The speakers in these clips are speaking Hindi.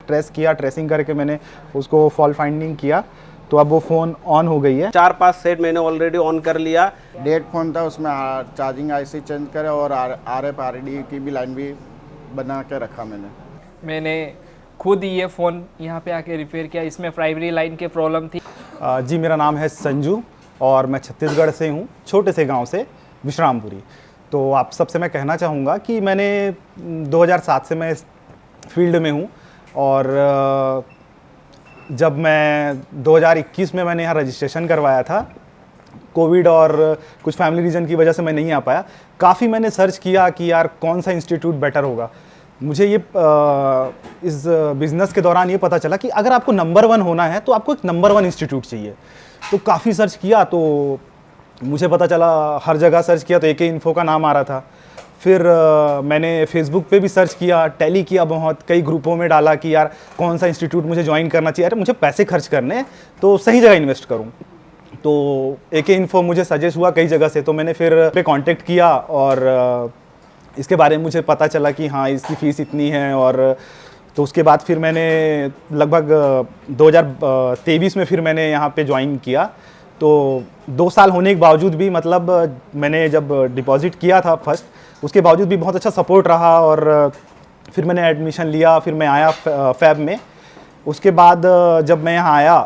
ट्रेस किया, ट्रेसिंग करके मैंने उसको फॉल्ट फाइंडिंग किया, तो अब वो फ़ोन ऑन हो गई है। 4-5 सेट मैंने ऑलरेडी ऑन कर लिया। डेड फ़ोन था, उसमें चार्जिंग आईसी चेंज करे और RF/RD की भी लाइन भी बना के रखा मैंने खुद ये फ़ोन यहाँ पे आके रिपेयर किया। इसमें प्राइमरी लाइन की प्रॉब्लम थी। जी, मेरा नाम है संजू और मैं छत्तीसगढ़ से हूँ, छोटे से गांव से विश्रामपुरी। तो आप सबसे मैं कहना चाहूँगा कि मैंने 2007 से मैं इस फील्ड में हूँ और जब मैं 2021 में मैंने यहाँ रजिस्ट्रेशन करवाया था, कोविड और कुछ फैमिली रीज़न की वजह से मैं नहीं आ पाया। काफ़ी मैंने सर्च किया कि यार कौन सा इंस्टीट्यूट बेटर होगा। मुझे ये इस बिज़नेस के दौरान ये पता चला कि अगर आपको नंबर 1 होना है तो आपको एक नंबर 1 इंस्टीट्यूट चाहिए। तो काफ़ी सर्च किया तो मुझे पता चला, हर जगह सर्च किया तो AK इन्फो का नाम आ रहा था। फिर मैंने फेसबुक पे भी सर्च किया, टैली किया, बहुत कई ग्रुपों में डाला कि यार कौन सा इंस्टीट्यूट मुझे ज्वाइन करना चाहिए। अरे मुझे पैसे खर्च करने हैं तो सही जगह इन्वेस्ट करूं। तो AK इन्फो मुझे सजेस्ट हुआ कई जगह से, तो मैंने फिर पे कांटेक्ट किया और इसके बारे में मुझे पता चला कि हाँ इसकी फ़ीस इतनी है। और तो उसके बाद फिर मैंने लगभग 2023 में फिर मैंने यहाँ पे ज्वाइन किया। तो 2 साल होने के बावजूद भी, मतलब मैंने जब डिपॉजिट किया था फर्स्ट, उसके बावजूद भी बहुत अच्छा सपोर्ट रहा और फिर मैंने एडमिशन लिया। फिर मैं आया फ़ैब में। उसके बाद जब मैं यहाँ आया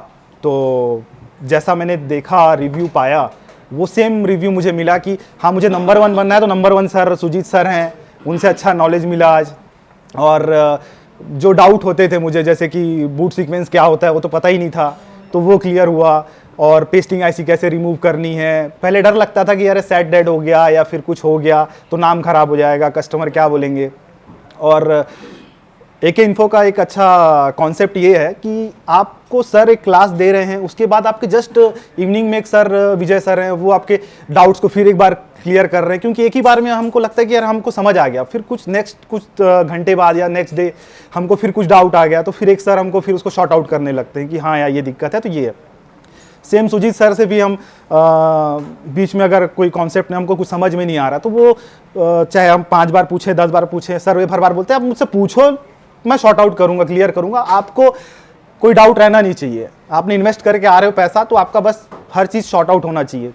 तो जैसा मैंने देखा, रिव्यू पाया, वो सेम रिव्यू मुझे मिला कि हाँ मुझे नंबर 1 बनना है तो नंबर 1 सर सुजीत सर हैं, उनसे अच्छा नॉलेज मिला आज। और जो डाउट होते थे मुझे, जैसे कि बूट सीक्वेंस क्या होता है वो तो पता ही नहीं था, तो वो क्लियर हुआ। और पेस्टिंग आईसी कैसे रिमूव करनी है, पहले डर लगता था कि यार सेट डेड हो गया या फिर कुछ हो गया तो नाम ख़राब हो जाएगा, कस्टमर क्या बोलेंगे। और AK इन्फो का एक अच्छा कॉन्सेप्ट ये है कि आपको सर एक क्लास दे रहे हैं, उसके बाद आपके जस्ट इवनिंग में एक सर विजय सर हैं, वो आपके डाउट्स को फिर एक बार क्लियर कर रहे हैं। क्योंकि एक ही बार में हमको लगता है कि यार हमको समझ आ गया, फिर कुछ घंटे बाद या नेक्स्ट डे हमको फिर कुछ डाउट आ गया तो फिर एक सर हमको फिर उसको शॉर्ट आउट करने लगते हैं कि हाँ यार ये दिक्कत है तो ये है। सेम सुजीत सर से भी हम बीच में अगर कोई कॉन्सेप्ट में हमको कुछ समझ में नहीं आ रहा तो वो चाहे हम 5 बार पूछें, 10 बार पूछें, सर वे हर बार बोलते हैं आप मुझसे पूछो, मैं शॉर्ट आउट करूंगा, क्लियर करूंगा। आपको कोई डाउट रहना नहीं चाहिए। आपने इन्वेस्ट करके आ रहे हो पैसा, तो आपका बस हर चीज़ शॉर्ट आउट होना चाहिए।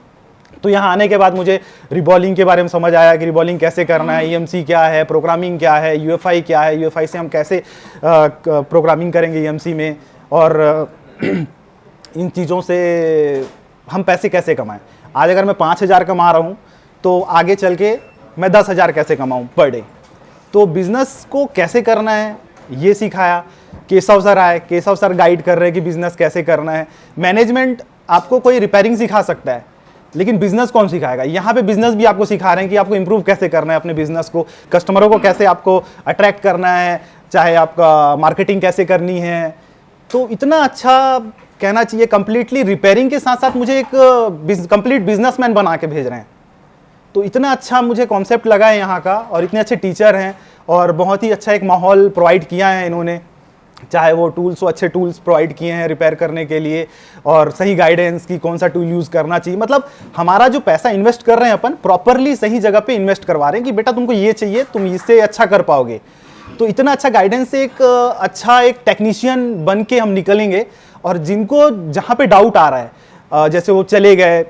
तो यहाँ आने के बाद मुझे रिबॉलिंग के बारे में समझ आया कि रिबॉलिंग कैसे करना है, EMC क्या है, प्रोग्रामिंग क्या है, UFI क्या है, UFI से हम कैसे प्रोग्रामिंग करेंगे EMC में, और इन चीज़ों से हम पैसे कैसे कमाएं। आज अगर मैं 5,000 कमा रहा हूँ तो आगे चल के मैं 10,000 कैसे कमाऊँ पर डे। तो बिज़नेस को कैसे करना है ये सिखाया। केशव सर आए, केशव सर गाइड कर रहे हैं कि बिज़नेस कैसे करना है। मैनेजमेंट आपको कोई रिपेयरिंग सिखा सकता है, लेकिन बिज़नेस कौन सिखाएगा। यहाँ पे बिज़नेस भी आपको सिखा रहे हैं कि आपको इंप्रूव कैसे करना है अपने बिज़नेस को, कस्टमरों को कैसे आपको अट्रैक्ट करना है, चाहे आपका मार्केटिंग कैसे करनी है। तो इतना अच्छा कहना चाहिए, कंप्लीटली रिपेयरिंग के साथ साथ मुझे एक कंप्लीट बिजनेसमैन बना के भेज रहे हैं। तो इतना अच्छा मुझे कॉन्सेप्ट लगा है यहाँ का, और इतने अच्छे टीचर हैं और बहुत ही अच्छा एक माहौल प्रोवाइड किया है इन्होंने। चाहे वो टूल्स हो, अच्छे टूल्स प्रोवाइड किए हैं रिपेयर करने के लिए, और सही गाइडेंस की कौन सा टूल यूज़ करना चाहिए। मतलब हमारा जो पैसा इन्वेस्ट कर रहे हैं अपन, प्रॉपरली सही जगह पे इन्वेस्ट करवा रहे हैं कि बेटा तुमको ये चाहिए, तुम इससे अच्छा कर पाओगे। तो इतना अच्छा गाइडेंस से एक अच्छा एक टेक्नीशियन बन के हम निकलेंगे। और जिनको जहाँ पे डाउट आ रहा है, जैसे वो चले गए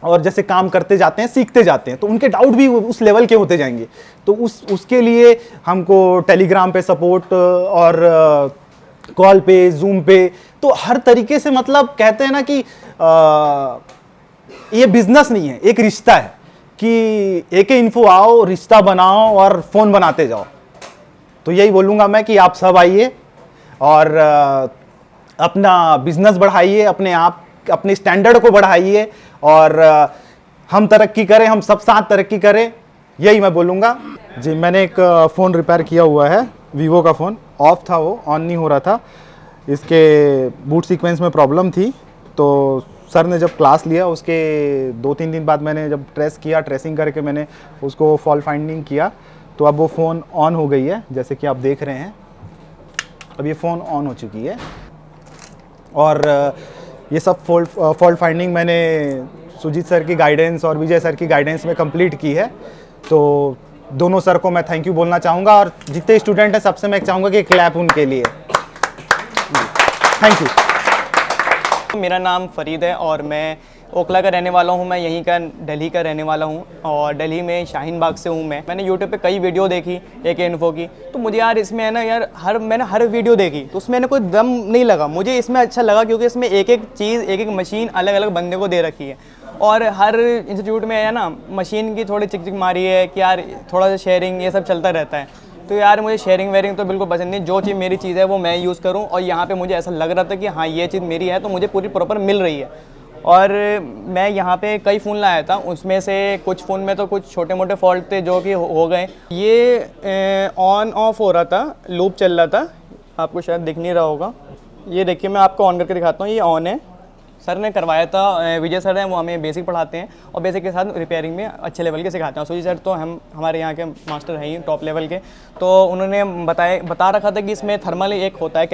और जैसे काम करते जाते हैं, सीखते जाते हैं, तो उनके डाउट भी उस लेवल के होते जाएंगे। तो उसके लिए हमको टेलीग्राम पे सपोर्ट और कॉल पे, जूम पे, तो हर तरीके से, मतलब कहते हैं ना कि ये बिजनेस नहीं है, एक रिश्ता है कि AK इन्फो आओ, रिश्ता बनाओ और फ़ोन बनाते जाओ। तो यही बोलूँगा मैं कि आप सब आइए और अपना बिजनेस बढ़ाइए, अपने स्टैंडर्ड को बढ़ाइए, और हम तरक्की करें, हम सब साथ तरक्की करें, यही मैं बोलूँगा। जी, मैंने एक फ़ोन रिपेयर किया हुआ है, वीवो का फ़ोन। ऑफ था, वो ऑन नहीं हो रहा था, इसके बूट सीक्वेंस में प्रॉब्लम थी। तो सर ने जब क्लास लिया उसके 2-3 दिन बाद मैंने जब ट्रेसिंग करके मैंने उसको फॉल्ट फाइंडिंग किया, तो अब वो फ़ोन ऑन हो गई है, जैसे कि आप देख रहे हैं। अब ये फ़ोन ऑन हो चुकी है। और ये सब फॉल्ट फाइंडिंग मैंने सुजीत सर की गाइडेंस और विजय सर की गाइडेंस में कंप्लीट की है। तो दोनों सर को मैं थैंक यू बोलना चाहूँगा, और जितने स्टूडेंट हैं सबसे मैं चाहूँगा कि क्लैप उनके लिए। Thank you. मेरा नाम फरीद है और मैं ओखला का रहने वाला हूँ। मैं यहीं का दिल्ली का रहने वाला हूँ और दिल्ली में शाहीन बाग से हूँ। मैंने यूट्यूब पे कई वीडियो देखी AK इन्फो की, तो मुझे यार इसमें है ना यार मैंने हर वीडियो देखी तो उसमें ना कोई दम नहीं लगा। मुझे इसमें अच्छा लगा क्योंकि इसमें एक एक चीज़ एक एक मशीन अलग अलग बंदे को दे रखी है और हर इंस्टीट्यूट में है ना मशीन की थोड़ी चिक चिक मारी है कि यार थोड़ा सा शेयरिंग ये सब चलता रहता है। तो यार मुझे शेयरिंग वेयरिंग तो बिल्कुल पसंद नहीं, जो चीज़ मेरी चीज़ है वो मैं यूज़ करूँ और यहाँ पे मुझे ऐसा लग रहा था कि हाँ ये चीज़ मेरी है तो मुझे पूरी प्रॉपर मिल रही है। और मैं यहाँ पे कई फ़ोन लाया था, उसमें से कुछ फ़ोन में तो कुछ छोटे मोटे फॉल्ट थे जो कि हो गए। ये ऑन ऑफ हो रहा था, लूप चल रहा था, आपको शायद दिख नहीं रहा होगा। ये देखिए मैं आपको ऑन करके दिखाता हूँ, ये ऑन है। सर ने करवाया था, विजय सर हैं, वो हमें बेसिक पढ़ाते हैं और बेसिक के साथ रिपेयरिंग में अच्छे लेवल के सिखाते हैं। सुजी सर तो हमारे यहाँ के मास्टर हैं ही टॉप लेवल के, तो उन्होंने बता रखा था कि इसमें थर्मल एक होता है,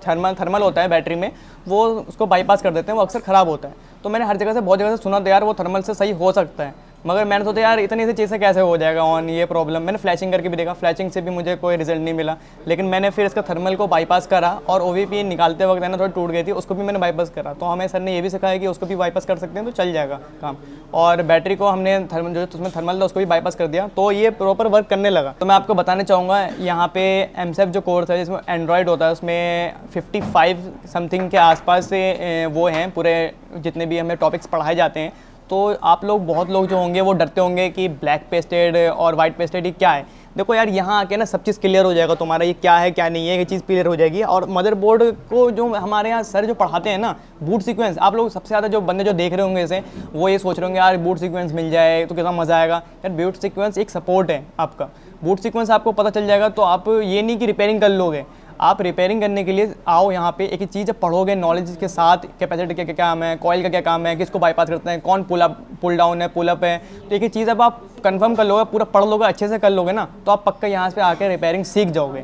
थर्मल होता है बैटरी में, वो उसको बाईपास कर देते हैं, वो अक्सर ख़राब होता है। तो मैंने हर जगह से बहुत जगह से सुना था यार वो थर्मल से सही हो सकता है, मगर मैंने सोचा यार इतनी सी चीज़ से कैसे हो जाएगा ऑन, ये प्रॉब्लम। मैंने फ्लैशिंग करके भी देखा, फ्लैशिंग से भी मुझे कोई रिजल्ट नहीं मिला। लेकिन मैंने फिर इसका थर्मल को बाईपास करा और OVP निकालते वक्त है ना थोड़ी टूट गई थी, उसको भी मैंने बाईपास करा। तो हमें सर ने ये भी सिखाया कि उसको भी बाईपास कर सकते हैं तो चल जाएगा काम। और बैटरी को हमने जो उसमें थर्मल था उसको भी बाईपास कर दिया, तो ये प्रॉपर वर्क करने लगा। तो मैं आपको बताना चाहूँगा यहाँ पे MCEF जो कोर्स है जिसमें एंड्रॉयड होता है, उसमें 55 समथिंग के आसपास से वो हैं पूरे जितने भी हमें टॉपिक्स पढ़ाए जाते हैं। तो आप लोग बहुत लोग जो होंगे वो डरते होंगे कि ब्लैक पेस्टेड और वाइट पेस्टेड ये क्या है। देखो यार यहाँ आके ना सब चीज़ क्लियर हो जाएगा तुम्हारा, ये क्या है क्या नहीं है, ये चीज़ क्लियर हो जाएगी। और मदरबोर्ड को जो हमारे यहाँ सर जो पढ़ाते हैं ना, बूट सीक्वेंस, आप लोग सबसे ज़्यादा जो बंदे जो देख रहे होंगे इसे वो ये सोच रहे होंगे यार बूट सीक्वेंस मिल जाए तो कितना मज़ा आएगा। यार बूट सीक्वेंस एक सपोर्ट है आपका, बूट सीक्वेंस आपको पता चल जाएगा तो आप ये नहीं कि रिपेयरिंग कर लोगे। आप रिपेयरिंग करने के लिए आओ यहाँ पे, एक एक चीज़ जब पढ़ोगे नॉलेज के साथ, कैपेसिटी का क्या काम है, कॉइल का क्या काम है, किसको बाईपास करते हैं, कौन पुल डाउन है, पुल अप है, तो एक एक चीज़ अब आप कंफर्म कर लोगे, पूरा पढ़ लोगे, अच्छे से कर लोगे ना, तो आप पक्का यहाँ पे आके रिपेयरिंग सीख जाओगे।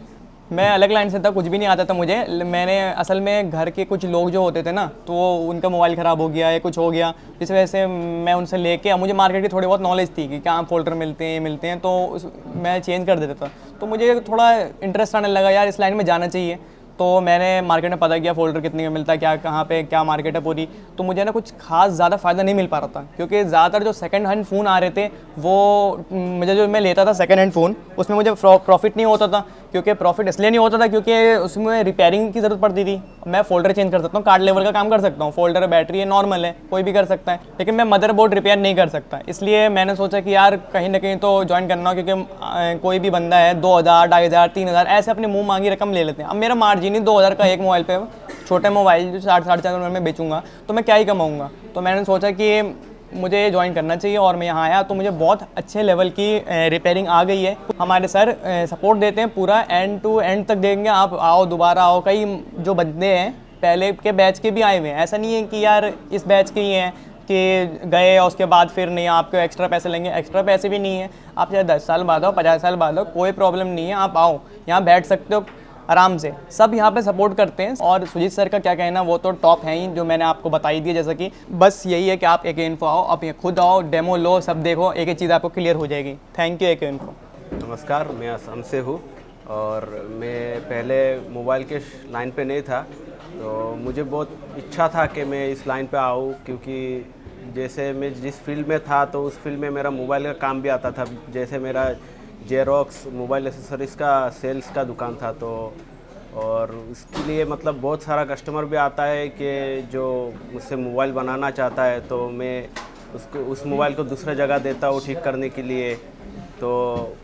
मैं अलग लाइन से था, कुछ भी नहीं आता था मुझे। मैंने असल में घर के कुछ लोग जो होते थे ना, तो उनका मोबाइल ख़राब हो गया या कुछ हो गया, इस वजह से मैं उनसे लेके, मुझे मार्केट की थोड़ी बहुत नॉलेज थी कि क्या फोल्डर मिलते हैं, तो मैं चेंज कर देता था। तो मुझे थोड़ा इंटरेस्ट आने लगा यार इस लाइन में जाना चाहिए। तो मैंने मार्केट में पता किया फोल्डर कितने का मिलता है, क्या कहाँ पे क्या मार्केट है पूरी। तो मुझे ना कुछ खास ज़्यादा फ़ायदा नहीं मिल पा रहा था, क्योंकि ज़्यादातर जो सेकंड हैंड फ़ोन आ रहे थे वो मुझे, जो मैं लेता था सेकंड हैंड फ़ोन, उसमें मुझे प्रॉफिट नहीं होता था। क्योंकि प्रॉफिट इसलिए नहीं होता था क्योंकि उसमें रिपेयरिंग की ज़रूरत पड़ती थी। मैं फोल्डर चेंज कर सकता हूँ, कार्ड लेवल का काम कर सकता हूँ, फोल्डर बैटरी है नॉर्मल है, कोई भी कर सकता है, लेकिन मैं मदरबोर्ड रिपेयर नहीं कर सकता। इसलिए मैंने सोचा कि यार कहीं ना कहीं तो ज्वाइन करना, क्योंकि कोई भी बंदा है 2000, 2500, 3000 ऐसे अपने मुँह मांगी रकम ले लेते हैं। अब मेरा मार्जिन ही 2000 का एक मोबाइल पे, छोटे मोबाइल जो 4-4.5 में बेचूंगा तो मैं क्या ही कमाऊंगा। तो मैंने सोचा कि मुझे ज्वाइन करना चाहिए और मैं यहाँ आया तो मुझे बहुत अच्छे लेवल की रिपेयरिंग आ गई है। हमारे सर सपोर्ट देते हैं, पूरा एंड टू एंड तक देंगे। आप आओ, दोबारा आओ। कई जो बंदे हैं पहले के बैच के भी आए हुए हैं, ऐसा नहीं है कि यार इस बैच के ही हैं कि गए और उसके बाद फिर नहीं आपको एक्स्ट्रा पैसे लेंगे। एक्स्ट्रा पैसे भी नहीं है, आप चाहे 10 साल बाद आओ, 50 साल बाद आओ, कोई प्रॉब्लम नहीं है। आप आओ, यहाँ बैठ सकते हो आराम से, सब यहाँ पे सपोर्ट करते हैं। और सुजीत सर का क्या कहना, वो तो टॉप हैं ही, जो मैंने आपको बताई दी। जैसा कि बस यही है कि आप AK इन्फो आओ, आप ये खुद आओ, डेमो लो, सब देखो, एक एक चीज़ आपको क्लियर हो जाएगी। Thank you AK info. नमस्कार, मैं असम से हूँ और मैं पहले मोबाइल के लाइन पे नहीं था, तो मुझे बहुत इच्छा था कि मैं इस लाइन पे आऊँ, क्योंकि जैसे मैं जिस फील्ड में था तो उस फील्ड में मेरा मोबाइल का काम भी आता था। जैसे मेरा जेरोक्स मोबाइल एसेसरीज़ का सेल्स का दुकान था, तो और उसके लिए मतलब बहुत सारा कस्टमर भी आता है कि जो मुझसे मोबाइल बनाना चाहता है, तो मैं उसको उस मोबाइल को दूसरा जगह देता हूँ ठीक करने के लिए। तो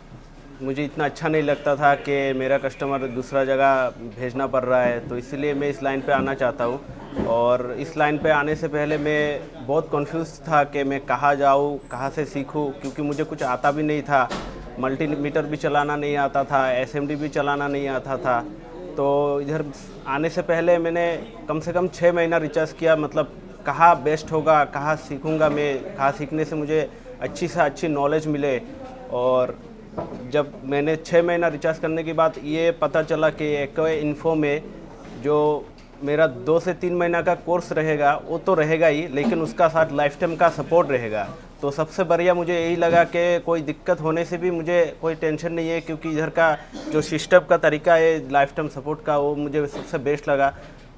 मुझे इतना अच्छा नहीं लगता था कि मेरा कस्टमर दूसरा जगह भेजना पड़ रहा है, तो इसलिए मैं इस लाइन पे आना चाहता हूँ। और इस लाइन पे आने से पहले मैं बहुत कंफ्यूज था कि मैं कहाँ जाऊँ, कहाँ से सीखूँ, क्योंकि मुझे कुछ आता भी नहीं था। मल्टीमीटर भी चलाना नहीं आता था, SMD भी चलाना नहीं आता था। तो इधर आने से पहले मैंने कम से कम 6 महीना रिसर्च किया, मतलब कहाँ बेस्ट होगा, कहाँ सीखूँगा मैं, कहाँ सीखने से मुझे अच्छी से अच्छी नॉलेज मिले। और जब मैंने 6 महीना रिसर्च करने के बाद ये पता चला कि AK इन्फो में जो मेरा 2 से 3 महीना का कोर्स रहेगा वो तो रहेगा ही, लेकिन उसका साथ लाइफ टाइम का सपोर्ट रहेगा। तो सबसे बढ़िया मुझे यही लगा कि कोई दिक्कत होने से भी मुझे कोई टेंशन नहीं है, क्योंकि इधर का जो सिस्टम का तरीका है लाइफ टाइम सपोर्ट का, वो मुझे सबसे बेस्ट लगा।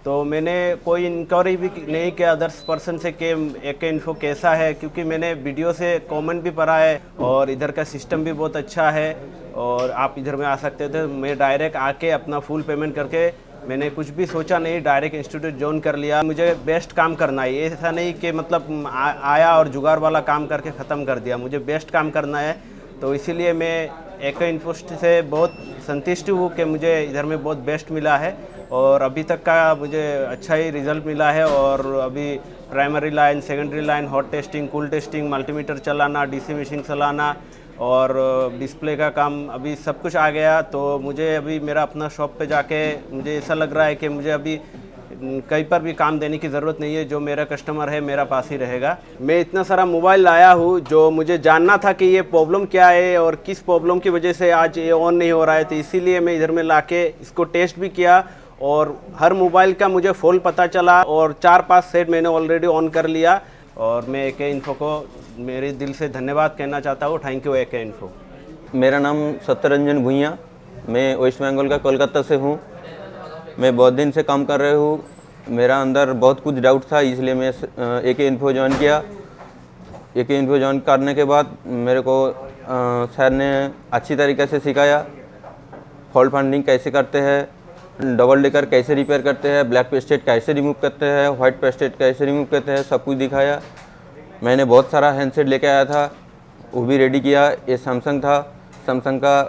तो मैंने कोई इंक्वायरी भी नहीं किया अदर्स पर्सन से कि AK इन्फो कैसा है, क्योंकि मैंने वीडियो से कमेंट भी पढ़ा है और इधर का सिस्टम भी बहुत अच्छा है और आप इधर में आ सकते थे। मैं डायरेक्ट आके अपना फुल पेमेंट करके, मैंने कुछ भी सोचा नहीं, डायरेक्ट इंस्टीट्यूट ज्वाइन कर लिया। मुझे बेस्ट काम करना है, ऐसा नहीं कि मतलब आया और जुगाड़ वाला काम करके ख़त्म कर दिया। मुझे बेस्ट काम करना है, तो इसीलिए मैं AK इन्फो से बहुत संतुष्ट हूँ कि मुझे इधर में बहुत बेस्ट मिला है और अभी तक का मुझे अच्छा ही रिज़ल्ट मिला है। और अभी primary line, secondary line, hot testing, cool testing, multimeter चलाना, DC मशीन चलाना और डिस्प्ले का काम अभी सब कुछ आ गया। तो मुझे अभी मेरा अपना शॉप पे जाके मुझे ऐसा लग रहा है कि मुझे अभी कहीं पर भी काम देने की ज़रूरत नहीं है। जो मेरा कस्टमर है मेरा पास ही रहेगा। मैं इतना सारा मोबाइल लाया हूँ, जो मुझे जानना था कि ये प्रॉब्लम क्या है और किस प्रॉब्लम की वजह से आज ये ऑन नहीं हो रहा है, तो इसीलिए मैं इधर में लाके इसको टेस्ट भी किया और हर मोबाइल का मुझे फॉल्ट पता चला और 4-5 सेट मैंने ऑलरेडी ऑन कर लिया। और मैं AK इन्फो को मेरे दिल से धन्यवाद कहना चाहता हूँ। Thank you AK info. मेरा नाम सत्यरंजन भुइयाँ, मैं वेस्ट बंगाल का कोलकाता से हूँ। मैं बहुत दिन से काम कर रहा हूँ। मेरा अंदर बहुत कुछ डाउट था, इसलिए मैं AK इन्फो ज्वाइन किया। AK इन्फो ज्वाइन करने के बाद मेरे को सर ने अच्छी तरीके से सिखाया, फॉल्ट फाइंडिंग कैसे करते हैं, डबल डेकर कैसे रिपेयर करते हैं, ब्लैक पेस्टेड कैसे रिमूव करते हैं, वाइट पेस्टेड कैसे रिमूव करते हैं, सब कुछ दिखाया। मैंने बहुत सारा हैंडसेट लेके आया था, वो भी रेडी किया। ये सैमसंग था, सैमसंग का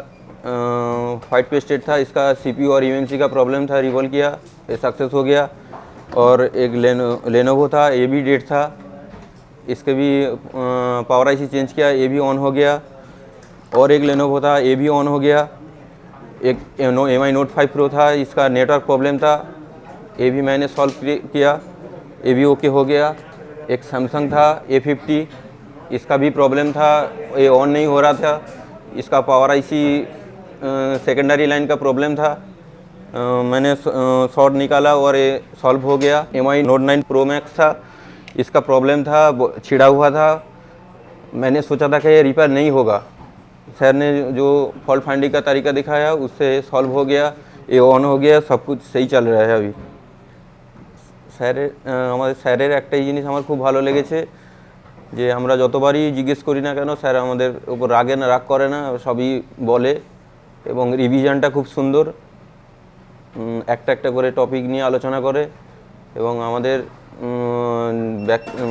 वाइट पेस्टेड था, इसका CPU और UMC का प्रॉब्लम था, रिवॉल्व किया, ये सक्सेस हो गया। और एक लेनोवो था, ये भी डेड था, इसके भी पावर IC चेंज किया, ये भी ऑन हो गया। और एक लेनोवो था, ये भी ऑन हो गया। एक MI Note 5 Pro था, इसका नेटवर्क प्रॉब्लम था, ये भी मैंने सॉल्व किया, ये भी ओके हो गया। एक सैमसंग था A50, इसका भी प्रॉब्लम था, ये ऑन नहीं हो रहा था, इसका पावर IC सेकेंडरी लाइन का प्रॉब्लम था, मैंने शॉर्ट निकाला और ये सॉल्व हो गया। MI Note 9 Pro Max था, इसका प्रॉब्लम था, छिड़ा हुआ था, मैंने सोचा था कि ये रिपेयर नहीं होगा। सर ने जो फॉल्ट फाइंडिंग का तरीका दिखाया उससे सॉल्व हो गया, ये ऑन हो गया, सब कुछ सही चल रहा है अभी। আমাদের স্যারের একটাই জিনিস আমার খুব ভালো লেগেছে যে আমরা যতবারই জিজ্ঞেস করি না কেন স্যার আমাদের উপর রাগে না, রাগ করে না, সবই বলে এবং রিভিশনটা খুব সুন্দর, একটা একটা করে টপিক নিয়ে আলোচনা করে এবং আমাদের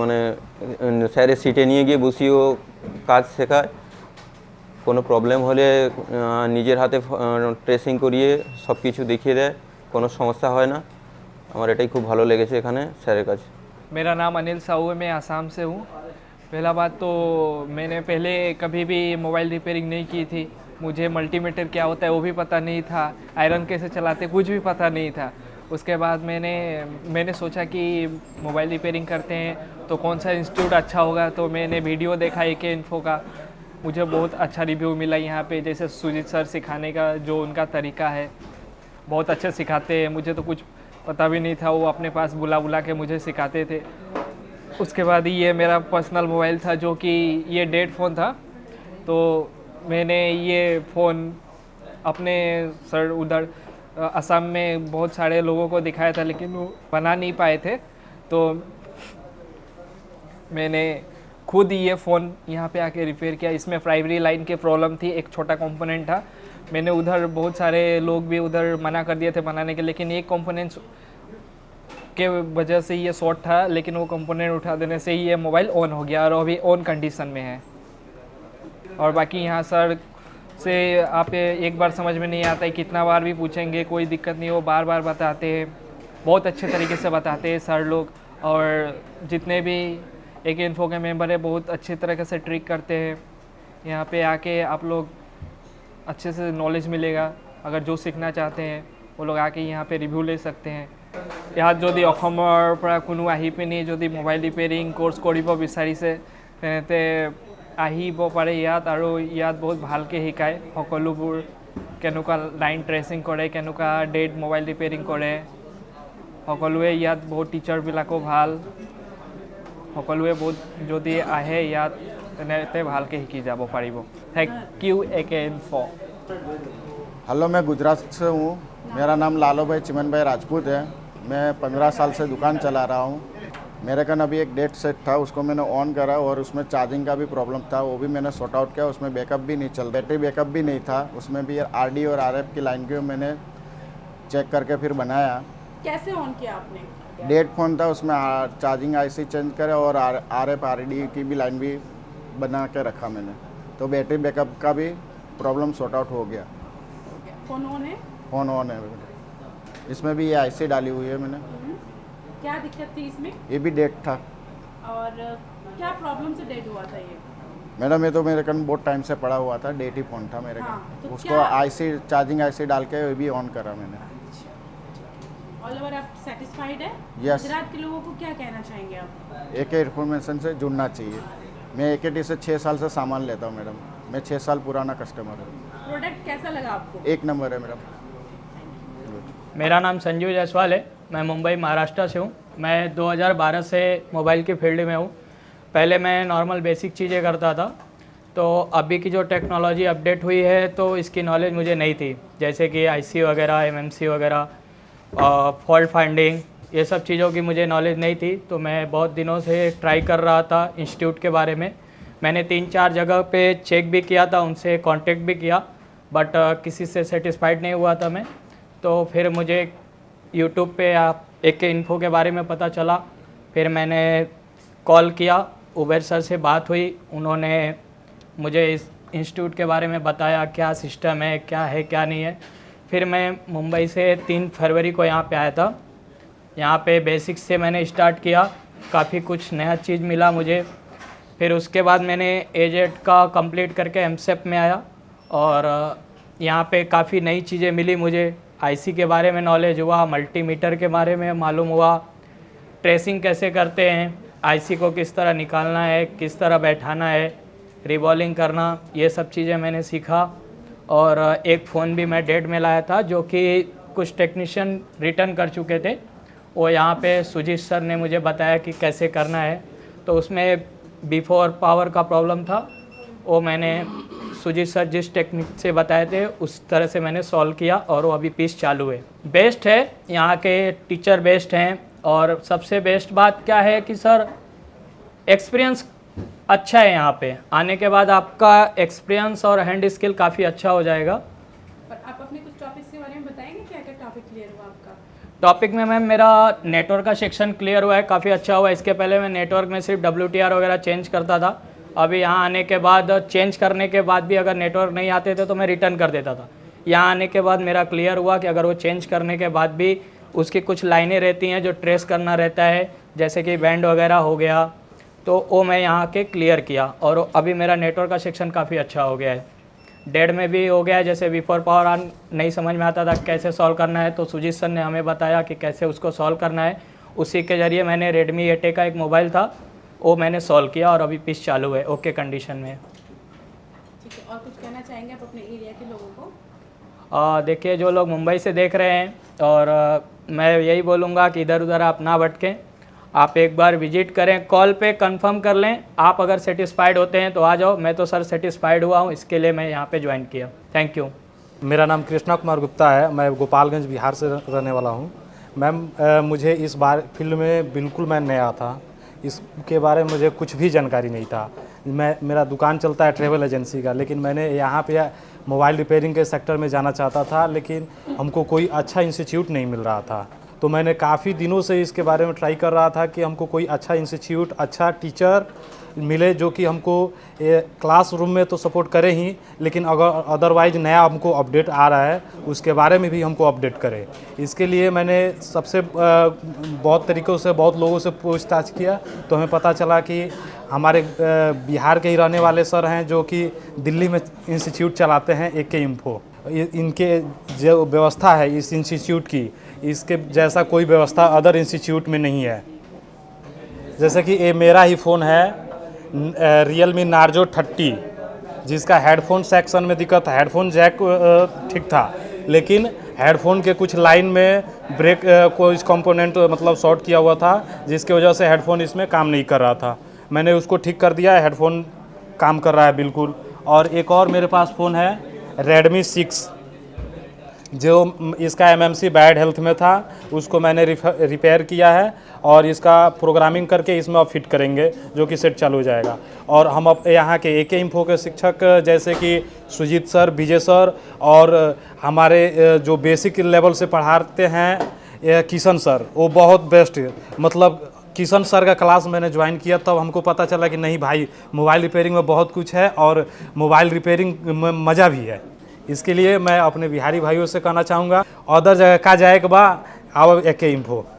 মানে স্যারের সিটে নিয়ে গিয়ে বসিয়েও কাজ শেখায়। কোনো প্রবলেম হলে নিজের হাতে ট্রেসিং করিয়ে সব কিছু দেখিয়ে দেয়, কোনো সমস্যা হয় না। আমার এটাই খুব ভালো লেগেছে এখানে স্যারের কাছে। मेरा नाम अनिल साहू है, मैं आसाम से हूँ। पहला बात तो मैंने पहले कभी भी मोबाइल रिपेयरिंग नहीं की थी, मुझे मल्टीमीटर क्या होता है वो भी पता नहीं था, आयरन कैसे चलाते कुछ भी पता नहीं था। उसके बाद मैंने सोचा कि मोबाइल रिपेयरिंग करते हैं तो कौन सा इंस्टीट्यूट अच्छा होगा, तो मैंने वीडियो देखा AK इन्फो का, मुझे बहुत अच्छा रिव्यू मिला यहाँ पे। जैसे सुजीत सर सिखाने का जो उनका तरीका है बहुत अच्छे सिखाते हैं, मुझे तो कुछ पता भी नहीं था, वो अपने पास बुला के मुझे सिखाते थे। उसके बाद ये मेरा पर्सनल मोबाइल था जो कि ये डेड फ़ोन था, तो मैंने ये फ़ोन अपने सर उधर असम में बहुत सारे लोगों को दिखाया था लेकिन वो बना नहीं पाए थे, तो मैंने खुद ये फ़ोन यहाँ पे आके रिपेयर किया। इसमें प्राइमरी लाइन की प्रॉब्लम थी, एक छोटा कंपोनेंट था, मैंने उधर बहुत सारे लोग भी उधर मना कर दिए थे बनाने के, लेकिन एक कंपोनेंट के वजह से ये शॉर्ट था, लेकिन वो कंपोनेंट उठा देने से ही ये मोबाइल ऑन हो गया और अभी ऑन कंडीशन में है। और बाकी यहाँ सर से आप एक बार समझ में नहीं आता है, कितना बार भी पूछेंगे कोई दिक्कत नहीं, वो बार बार बताते हैं, बहुत अच्छे तरीके से बताते हैं सर लोग। और जितने भी AK इन्फो के मेंबर है बहुत अच्छी तरीके से ट्रिक करते हैं। यहाँ पे आके आप लोग अच्छे से नॉलेज मिलेगा, अगर जो सीखना चाहते हैं वो लोग आके यहाँ पे रिव्यू ले सकते हैं। ইয়াত যদি অসমৰ পৰা কোনো আহি পিনি যদি মোবাইল ৰিপেয়াৰিং কোৰ্চ কৰিব বিচাৰিছে তেন্তে আহিব পাৰে ইয়াত, আৰু ইয়াত বহুত ভালকৈ শিকায় সকলোবোৰ, কেনেকুৱা লাইন ট্ৰেচিং কৰে, কেনেকুৱা ডেড মোবাইল ৰিপেয়াৰিং কৰে, সকলোৱে ইয়াত বহুত টিচাৰবিলাকো ভাল, সকলোৱে বহুত যদি আহে ইয়াত তেন্তে ভালকৈ শিকি যাব পাৰিব। Thank you AK info. Hello, मैं गुजरात से हूँ, मेरा नाम लालो भाई चिमन भाई राजपूत है। मैं 15 साल से दुकान चला रहा हूँ। मेरे कन अभी एक डेट सेट था, उसको मैंने ऑन करा और उसमें चार्जिंग का भी प्रॉब्लम था, वो भी मैंने सॉर्ट आउट किया। उसमें बैकअप भी नहीं चल, बैटरी बैकअप भी नहीं था, उसमें भी RD और RF की लाइन की मैंने चेक करके फिर बनाया। कैसे ऑन किया आपने? डेट फ़ोन था, उसमें चार्जिंग IC चेंज करे और RF RD की भी लाइन भी बना के रखा मैंने, तो बैटरी बैकअप का भी प्रॉब्लम सॉर्ट आउट हो गया। फोन ऑन है? फ़ोन ऑन है, इसमें भी ये IC डाली हुई है मैंने। क्या दिक्कत थी इसमें? ये भी डेट था। और क्या प्रॉब्लम से डेड हुआ था ये? मैडम ये तो मेरे कन बहुत टाइम से पड़ा हुआ था, डेट ही फ़ोन था मेरे हाँ, कन। तो उसको क्या- IC चार्जिंग IC डाल के ये भी ऑन करा मैंने। ऑल ओवर आप सेटिस्फाइड है? Yes. गुजरात के लोगों को क्या कहना चाहेंगे आप? AK इन्फॉर्मेशन से जुड़ना चाहिए। मैं AKT से 6 साल से सामान लेता हूँ मैडम, मैं 6 साल पुराना कस्टमर हूँ। प्रोडक्ट कैसा लगा आपको? 1 नंबर है मैडम। मेरा नाम संजीव जायसवाल है, मैं मुंबई महाराष्ट्र से हूँ। मैं 2012 से मोबाइल की फील्ड में हूँ। पहले मैं नॉर्मल बेसिक चीज़ें करता था, तो अभी की जो टेक्नोलॉजी अपडेट हुई है तो इसकी नॉलेज मुझे नहीं थी, जैसे कि IC वगैरह, MMC वगैरह, फॉल्ट फाइंडिंग, ये सब चीज़ों की मुझे नॉलेज नहीं थी। तो मैं बहुत दिनों से ट्राई कर रहा था इंस्टीट्यूट के बारे में। मैंने 3-4 जगह पे चेक भी किया था, उनसे कांटेक्ट भी किया, बट किसी से सेटिस्फाइड नहीं हुआ था मैं। तो फिर मुझे यूट्यूब पे आप AK इन्फो के बारे में पता चला। फिर मैंने कॉल किया, उबेर सर से बात हुई, उन्होंने मुझे इस इंस्टीट्यूट के बारे में बताया क्या सिस्टम है, क्या नहीं है। फिर मैं मुंबई से 3 फरवरी को यहाँ पे आया था। यहाँ पे बेसिक्स से मैंने स्टार्ट किया, काफ़ी कुछ नया चीज़ मिला मुझे। फिर उसके बाद मैंने AZ का कंप्लीट करके MSEP में आया और यहाँ पे काफ़ी नई चीज़ें मिली मुझे। IC के बारे में नॉलेज हुआ, मल्टीमीटर के बारे में मालूम हुआ, ट्रेसिंग कैसे करते हैं, IC को किस तरह निकालना है, किस तरह बैठाना है, रिवॉल्विंग करना, ये सब चीज़ें मैंने सीखा। और एक फ़ोन भी मैं डेट में लाया था जो कि कुछ टेक्नीशियन रिटर्न कर चुके थे, वो यहाँ पे सुजीत सर ने मुझे बताया कि कैसे करना है। तो उसमें बिफोर पावर का प्रॉब्लम था, वो मैंने सुजीत सर जिस टेक्निक से बताए थे उस तरह से मैंने सॉल्व किया और वो अभी पीस चालू है। बेस्ट है, यहाँ के टीचर बेस्ट हैं। और सबसे बेस्ट बात क्या है कि सर एक्सपीरियंस अच्छा है। यहाँ पे आने के बाद आपका एक्सपीरियंस और हैंड स्किल काफ़ी अच्छा हो जाएगा। और आप अपने कुछ टॉपिक्स के बारे में बताएंगे, क्या क्या टॉपिक क्लियर हुआ आपका? टॉपिक में मैम मेरा नेटवर्क का सेक्शन क्लियर हुआ है, काफ़ी अच्छा हुआ। इसके पहले मैं नेटवर्क में सिर्फ WTR वगैरह चेंज करता था। अभी यहाँ आने के बाद चेंज करने के बाद भी अगर नेटवर्क नहीं आते थे तो मैं रिटर्न कर देता था। यहाँ आने के बाद मेरा क्लियर हुआ कि अगर वो चेंज करने के बाद भी उसकी कुछ लाइनें रहती हैं जो ट्रेस करना रहता है, जैसे कि बैंड वगैरह हो गया, तो वो मैं यहाँ के क्लियर किया और अभी मेरा नेटवर्क का सेक्शन काफ़ी अच्छा हो गया है। डेड में भी हो गया है, जैसे बिफोर पावर ऑन नहीं समझ में आता था कैसे सॉल्व करना है, तो सुजीत सर ने हमें बताया कि कैसे उसको सॉल्व करना है। उसी के ज़रिए मैंने Redmi 8A का एक मोबाइल था, वो मैंने सॉल्व किया और अभी पीस चालू है, ओके कंडीशन में। ठीक है, और कुछ कहना चाहेंगे आप अपने एरिया के लोगों को? देखिए, जो लोग मुंबई से देख रहे हैं, और मैं यही बोलूँगा कि इधर उधर आप ना भटकें, आप एक बार विजिट करें, कॉल पे कंफर्म कर लें। आप अगर सेटिस्फाइड होते हैं तो आ जाओ। मैं तो सर सेटिस्फाइड हुआ हूँ, इसके लिए मैं यहाँ पे ज्वाइन किया। Thank you. मेरा नाम कृष्णा कुमार गुप्ता है, मैं गोपालगंज बिहार से रहने वाला हूँ। मैम मुझे इस बार फील्ड में बिल्कुल मैं नया था, इसके बारे में मुझे कुछ भी जानकारी नहीं था। मेरा दुकान चलता है ट्रैवल एजेंसी का, लेकिन मैंने यहाँ पे मोबाइल रिपेयरिंग के सेक्टर में जाना चाहता था, लेकिन हमको कोई अच्छा इंस्टीट्यूट नहीं मिल रहा था। तो मैंने काफ़ी दिनों से इसके बारे में ट्राई कर रहा था कि हमको कोई अच्छा इंस्टीट्यूट, अच्छा टीचर मिले जो कि हमको क्लासरूम में तो सपोर्ट करे ही, लेकिन अगर अदरवाइज नया हमको अपडेट आ रहा है उसके बारे में भी हमको अपडेट करे। इसके लिए मैंने सबसे बहुत तरीक़ों से बहुत लोगों से पूछताछ किया, तो हमें पता चला कि हमारे बिहार के ही रहने वाले सर हैं जो कि दिल्ली में इंस्टीट्यूट चलाते हैं, AK इन्फो। इनके जो व्यवस्था है इस इंस्टीट्यूट की, इसके जैसा कोई व्यवस्था अदर इंस्टीट्यूट में नहीं है। जैसे कि ये मेरा ही फ़ोन है Realme Narzo 30, जिसका हेडफोन सेक्शन में दिक्कत है। हेडफोन जैक ठीक था, लेकिन हेडफोन के कुछ लाइन में ब्रेक कोई कंपोनेंट मतलब शॉर्ट किया हुआ था, जिसकी वजह से हेडफोन इसमें काम नहीं कर रहा था। मैंने उसको ठीक कर दिया, हेडफोन काम कर रहा है बिल्कुल। और एक और मेरे पास फ़ोन है Redmi 6, जो इसका एमएमसी बैड हेल्थ में था उसको मैंने रिपेयर किया है और इसका प्रोग्रामिंग करके इसमें अब फिट करेंगे जो कि सेट चालू हो जाएगा। और हम अब यहाँ के एके इन्फो के शिक्षक जैसे कि सुजीत सर, विजय सर और हमारे जो बेसिक लेवल से पढ़ाते हैं किशन सर, वो बहुत बेस्ट है। मतलब किशन सर का क्लास मैंने ज्वाइन किया तब हमको पता चला कि नहीं भाई, मोबाइल रिपेयरिंग में बहुत कुछ है और मोबाइल रिपेयरिंग में मज़ा भी है। इसके लिए मैं अपने बिहारी भाइयों से कहना चाहूँगा, अदर जगह का जाए के बा आओ एके इन्फो।